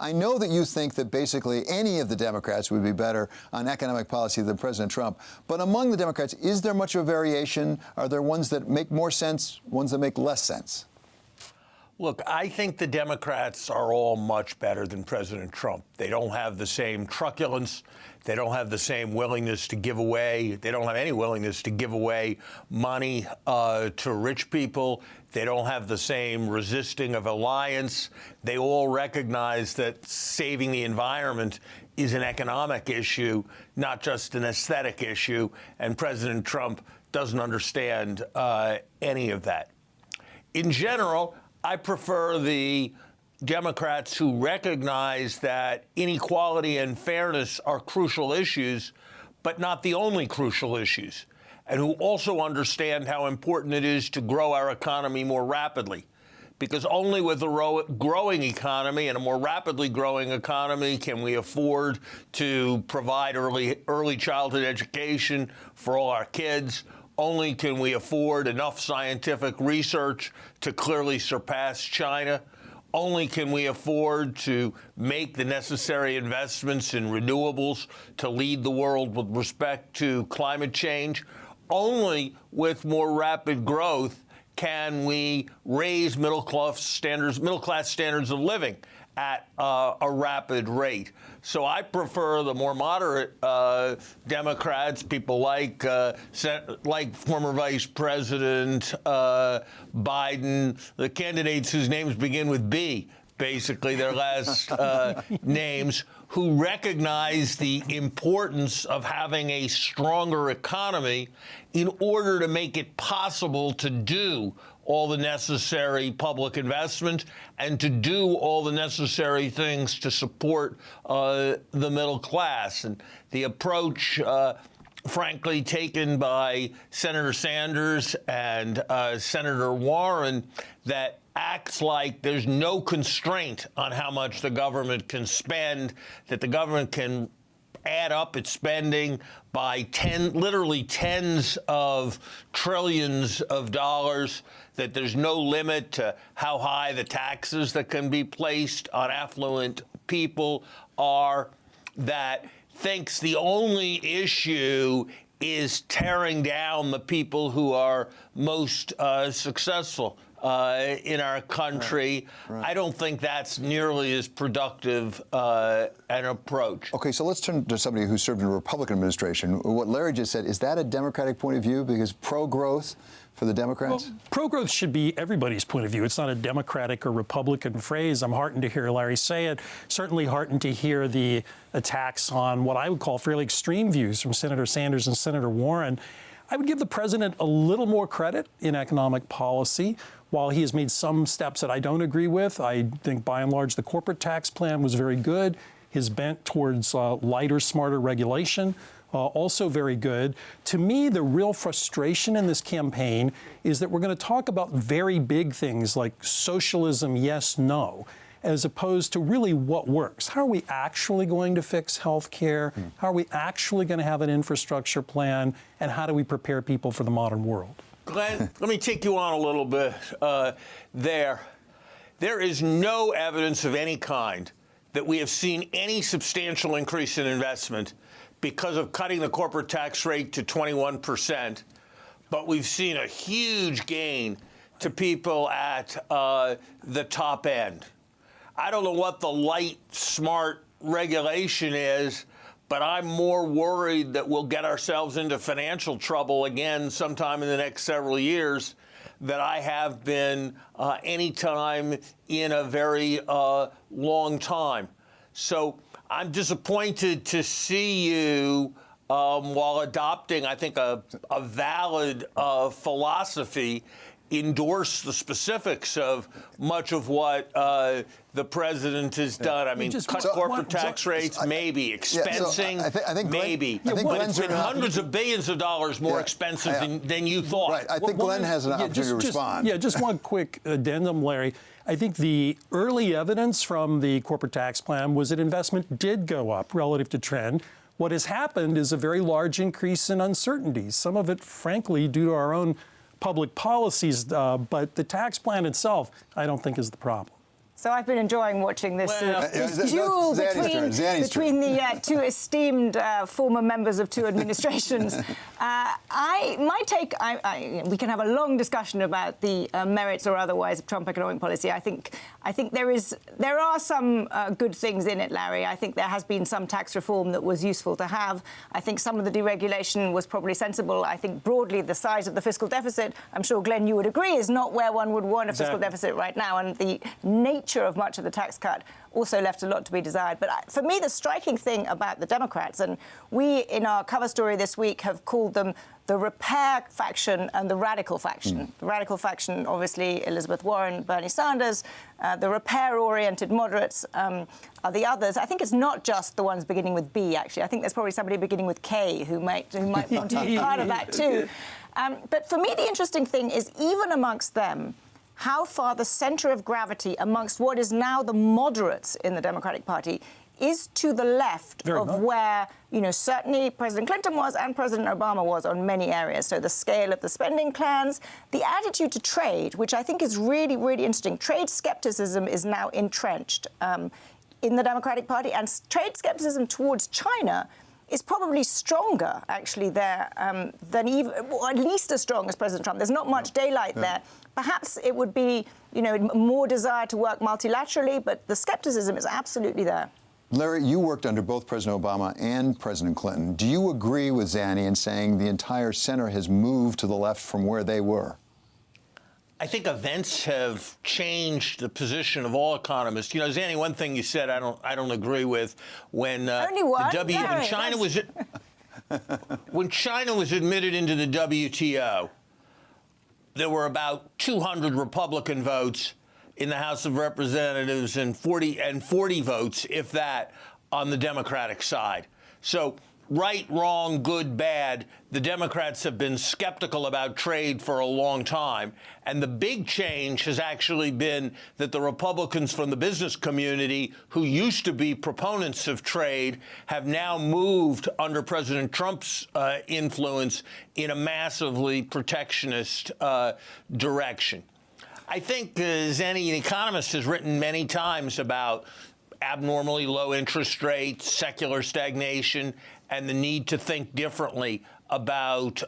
I know that you think that basically any of the Democrats would be better on economic policy than President Trump. But among the Democrats, is there much of a variation? Are there ones that make more sense, ones that make less sense? Look, I think the Democrats are all much better than President Trump. They don't have the same truculence. They don't have the same willingness to give away. They don't have any willingness to give away money to rich people. They don't have the same resisting of alliance. They all recognize that saving the environment is an economic issue, not just an aesthetic issue. And President Trump doesn't understand any of that. In general, I prefer the Democrats who recognize that inequality and fairness are crucial issues, but not the only crucial issues, and who also understand how important it is to grow our economy more rapidly. Because only with a growing economy and a more rapidly growing economy can we afford to provide early childhood education for all our kids. Only can we afford enough scientific research to clearly surpass China. Only can we afford to make the necessary investments in renewables to lead the world with respect to climate change. Only with more rapid growth can we raise middle class standards of living at a rapid rate. So I prefer the more moderate Democrats, people like former Vice President Biden, the candidates whose names begin with B, basically their last names, who recognize the importance of having a stronger economy in order to make it possible to do all the necessary public investment and to do all the necessary things to support the middle class. And the approach, frankly, taken by Senator Sanders and Senator Warren that acts like there's no constraint on how much the government can spend, that the government can add up its spending by literally tens of trillions of dollars, that there's no limit to how high the taxes that can be placed on affluent people are, that thinks the only issue is tearing down the people who are most successful in our country. Right. I don't think that's nearly as productive an approach. Okay, so let's turn to somebody who served in a Republican administration. What Larry just said, is that a Democratic point of view? Because pro-growth for the Democrats? Well, pro-growth should be everybody's point of view. It's not a Democratic or Republican phrase. I'm heartened to hear Larry say it. Certainly heartened to hear the attacks on what I would call fairly extreme views from Senator Sanders and Senator Warren. I would give the president a little more credit in economic policy. While he has made some steps that I don't agree with, I think by and large the corporate tax plan was very good. His bent towards lighter, smarter regulation, also very good. To me, the real frustration in this campaign is that we're going to talk about very big things like socialism, yes, no, as opposed to really what works. How are we actually going to fix health care? How are we actually going to have an infrastructure plan? And how do we prepare people for the modern world? Glenn, let me take you on a little bit there. There is no evidence of any kind that we have seen any substantial increase in investment because of cutting the corporate tax rate to 21%, but we've seen a huge gain to people at the top end. I don't know what the light, smart regulation is, but I'm more worried that we'll get ourselves into financial trouble again sometime in the next several years than I have been any time in a very long time. So I'm disappointed to see you, while adopting, I think, a valid philosophy, endorse the specifics of much of what the president has done. I mean, cut corporate tax rates, maybe. Expensing, I think maybe. But it's been hundreds of billions of dollars more expensive than you thought. Right. I think Glenn has an opportunity to respond. Just one quick addendum, Larry. I think the early evidence from the corporate tax plan was that investment did go up relative to trend. What has happened is a very large increase in uncertainties, some of it, frankly, due to our own public policies, but the tax plan itself, I don't think is the problem. So I've been enjoying watching this, this duel between the two esteemed former members of two administrations. My take, we can have a long discussion about the merits or otherwise of Trump economic policy. I think there are some good things in it, Larry. I think there has been some tax reform that was useful to have. I think some of the deregulation was probably sensible. I think broadly the size of the fiscal deficit, I'm sure, Glenn, you would agree, is not where one would want a fiscal deficit right now. And the nature of much of the tax cut also left a lot to be desired. But for me, the striking thing about the Democrats, and we in our cover story this week have called them the repair faction and the radical faction. The radical faction, obviously, Elizabeth Warren, Bernie Sanders. The repair-oriented moderates are the others. I think it's not just the ones beginning with B, actually. I think there's probably somebody beginning with K who might want to be part of that, too. But for me, the interesting thing is, even amongst them, how far the centre of gravity amongst what is now the moderates in the Democratic Party is to the left of where, certainly President Clinton was and President Obama was on many areas. So the scale of the spending plans, the attitude to trade, which I think is really, really interesting. Trade skepticism is now entrenched in the Democratic Party, and trade skepticism towards China is probably stronger, actually, there than even, or at least as strong as President Trump. There's not much daylight there. Perhaps it would be, more desire to work multilaterally, but the skepticism is absolutely there. Larry, you worked under both President Obama and President Clinton. Do you agree with Zanny in saying the entire center has moved to the left from where they were? I think events have changed the position of all economists. Zanny, one thing you said I don't agree with when when China was admitted into the WTO, there were about 200 Republican votes in the House of Representatives and 40 votes, if that, on the Democratic side. So right, wrong, good, bad, the Democrats have been skeptical about trade for a long time. And the big change has actually been that the Republicans from the business community, who used to be proponents of trade, have now moved under President Trump's influence in a massively protectionist direction. I think Zanny, an economist, has written many times about abnormally low interest rates, secular stagnation, and the need to think differently about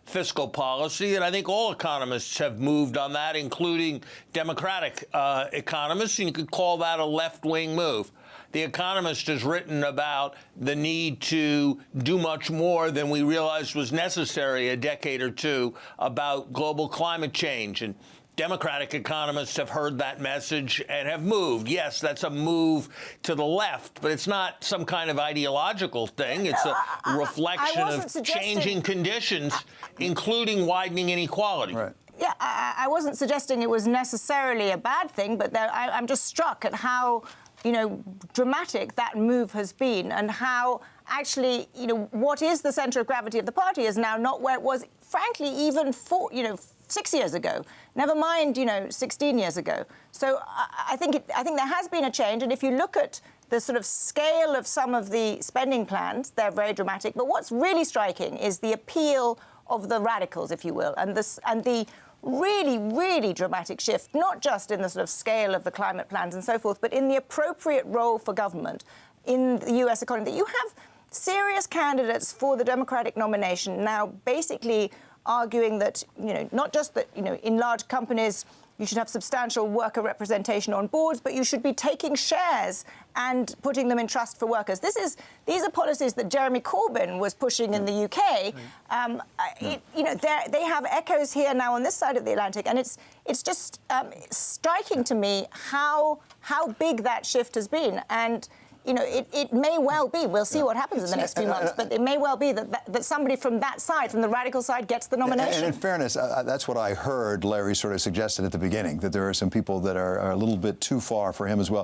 fiscal policy. And I think all economists have moved on that, including Democratic economists. And you could call that a left-wing move. The Economist has written about the need to do much more than we realized was necessary a decade or two about global climate change. And Democratic economists have heard that message and have moved. Yes, that's a move to the left, but it's not some kind of ideological thing. It's a reflection of changing conditions, including widening inequality. Right. Yeah, I wasn't suggesting it was necessarily a bad thing, but I'm just struck at how, dramatic that move has been, and how actually, what is the centre of gravity of the party is now not where it was, frankly, even 6 years ago. Never mind, 16 years ago. So I think there has been a change. And if you look at the sort of scale of some of the spending plans, they're very dramatic. But what's really striking is the appeal of the radicals, if you will, and the really, really dramatic shift, not just in the sort of scale of the climate plans and so forth, but in the appropriate role for government in the U.S. economy. That you have serious candidates for the Democratic nomination now basically arguing that, not just that, in large companies you should have substantial worker representation on boards, but you should be taking shares and putting them in trust for workers. These are policies that Jeremy Corbyn was pushing in the UK. They have echoes here now on this side of the Atlantic, and it's just striking to me how big that shift has been. And it may well be, we'll see what happens in the next few months, but it may well be that somebody from that side, from the radical side, gets the nomination. And in fairness, that's what I heard Larry sort of suggested at the beginning, that there are some people that are a little bit too far for him as well.